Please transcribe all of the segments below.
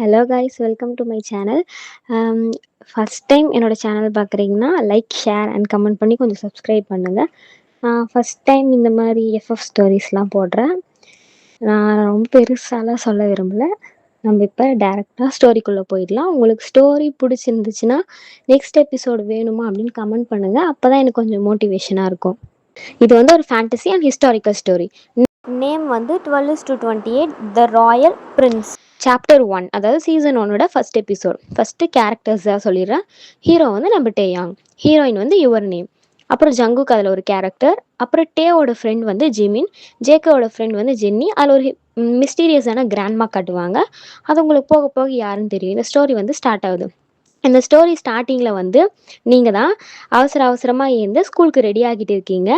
Hello guys, welcome to my channel. First time என்னோட channel பார்க்குறீங்கன்னா like, share and comment பண்ணி கொஞ்சம் subscribe பண்ணுங்கள். ஃபஸ்ட் டைம் இந்த மாதிரி எஃப்எஃப் ஸ்டோரிஸ்லாம் போடுறேன். நான் ரொம்ப பெருசாலாம் சொல்ல விரும்பல. நம்ம இப்போ டேரெக்டாக ஸ்டோரிக்குள்ளே போயிடலாம். உங்களுக்கு ஸ்டோரி பிடிச்சிருந்துச்சுன்னா நெக்ஸ்ட் எபிசோடு வேணுமா அப்படின்னு கமெண்ட் பண்ணுங்கள். அப்போ தான் எனக்கு கொஞ்சம் மோட்டிவேஷனாக இருக்கும். இது வந்து ஒரு fantasy and historical story. Name வந்து 12/28 த ராயல் பிரின்ஸ். சாப்டர் 1, அதாவது சீசன் 1ஓட ஃபர்ஸ்ட் எபிசோட். ஃபஸ்ட்டு கேரக்டர்ஸ் தான் சொல்லிடுறேன். ஹீரோ வந்து நம்ம டேயாங், ஹீரோயின் வந்து யுவர் நேம், அப்புறம் ஜங்குக்கு அதில் ஒரு கேரக்டர், அப்புறம் டேவோட ஃப்ரெண்ட் வந்து ஜிமின், ஜேக்கோட ஃப்ரெண்ட் வந்து ஜென்னி. அதில் ஒரு மிஸ்டீரியஸான கிராண்ட்மா காட்டுவாங்க. அது உங்களுக்கு போக போக யாருன்னு தெரியும். இந்த ஸ்டோரி வந்து ஸ்டார்ட் ஆகுது. இந்த ஸ்டோரி ஸ்டார்டிங்கில் வந்து நீங்கள் தான் அவசரமாக எழுந்து ஸ்கூலுக்கு ரெடி ஆகிட்டு இருக்கீங்க.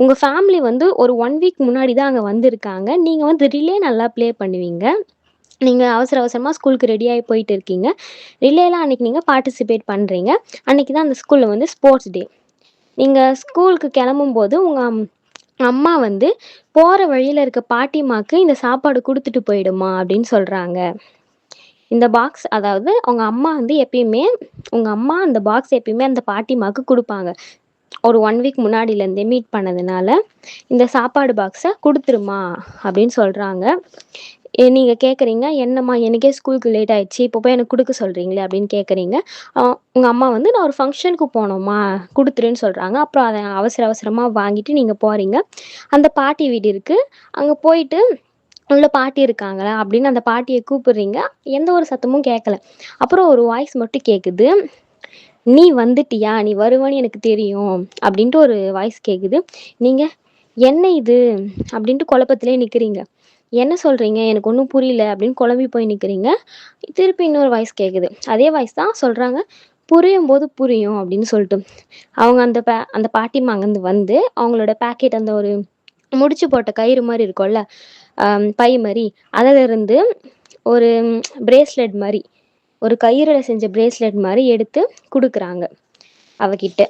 உங்கள் ஃபேமிலி வந்து ஒரு 1 வீக் முன்னாடி தான் அங்கே வந்திருக்காங்க. நீங்கள் வந்து ரிலே நல்லா ப்ளே பண்ணுவீங்க. நீங்கள் அவசரமாக ஸ்கூலுக்கு ரெடியாகி போயிட்டு இருக்கீங்க. ரிலேலாம் அன்றைக்கி நீங்கள் பார்ட்டிசிபேட் பண்ணுறீங்க. அன்றைக்கி தான் அந்த ஸ்கூலில் வந்து ஸ்போர்ட்ஸ் டே. நீங்கள் ஸ்கூலுக்கு கிளம்பும்போது உங்கள் அம்மா வந்து போகிற வழியில் இருக்க பாட்டிமாக்கு இந்த சாப்பாடு கொடுத்துட்டு போயிடுமா அப்படின்னு சொல்கிறாங்க. இந்த பாக்ஸ், அதாவது உங்கள் அம்மா வந்து எப்பயுமே அந்த பாக்ஸ் எப்பயுமே அந்த பாட்டிமாக்கு கொடுப்பாங்க. ஒரு 1 வீக் முன்னாடியிலேருந்தே மீட் பண்ணதுனால இந்த சாப்பாடு பாக்ஸை கொடுத்துருமா அப்படின்னு சொல்கிறாங்க. நீங்கள் கேட்குறீங்க, என்னம்மா எனக்கே ஸ்கூலுக்கு லேட் ஆகிடுச்சு, இப்போ போய் எனக்கு கொடுக்க சொல்கிறீங்களே அப்படின்னு கேட்குறீங்க. உங்கள் அம்மா வந்து நான் ஒரு ஃபங்க்ஷனுக்கு போனோம்மா கொடுத்துருன்னு சொல்கிறாங்க. அப்புறம் அதை அவசரமாக வாங்கிட்டு நீங்கள் போகிறீங்க. அந்த பாட்டி வீடு இருக்குது. அங்கே போயிட்டு உள்ள பாட்டி இருக்காங்களா அப்படின்னு அந்த பாட்டியை கூப்பிடுறீங்க. எந்த ஒரு சத்தமும் கேட்கல. அப்புறம் ஒரு வாய்ஸ் மட்டும் கேட்குது. நீ வந்துட்டியா, நீ வருவான்னு எனக்கு தெரியும் அப்படின்ட்டு ஒரு வாய்ஸ் கேட்குது. நீங்கள் என்ன இது அப்படின்ட்டு குழப்பத்திலே நிற்கிறீங்க. என்ன சொல்கிறீங்க, எனக்கு ஒன்றும் புரியல அப்படின்னு குழம்பி போய் நிற்கிறீங்க. திருப்பி இன்னொரு வாய்ஸ் கேட்குது. அதே வாய்ஸ் தான் சொல்கிறாங்க, புரியும் போது புரியும் அப்படின்னு சொல்லிட்டு. அவங்க அந்த பாட்டிமா அங்கேருந்து வந்து அவங்களோட பேக்கெட், அந்த ஒரு முடிச்சு போட்ட கயிறு மாதிரி இருக்கும்ல, பை மாதிரி, அதிலிருந்து ஒரு பிரேஸ்லெட் மாதிரி, ஒரு கயிறில் செஞ்ச பிரேஸ்லெட் மாதிரி எடுத்து கொடுக்குறாங்க அவகிட்ட.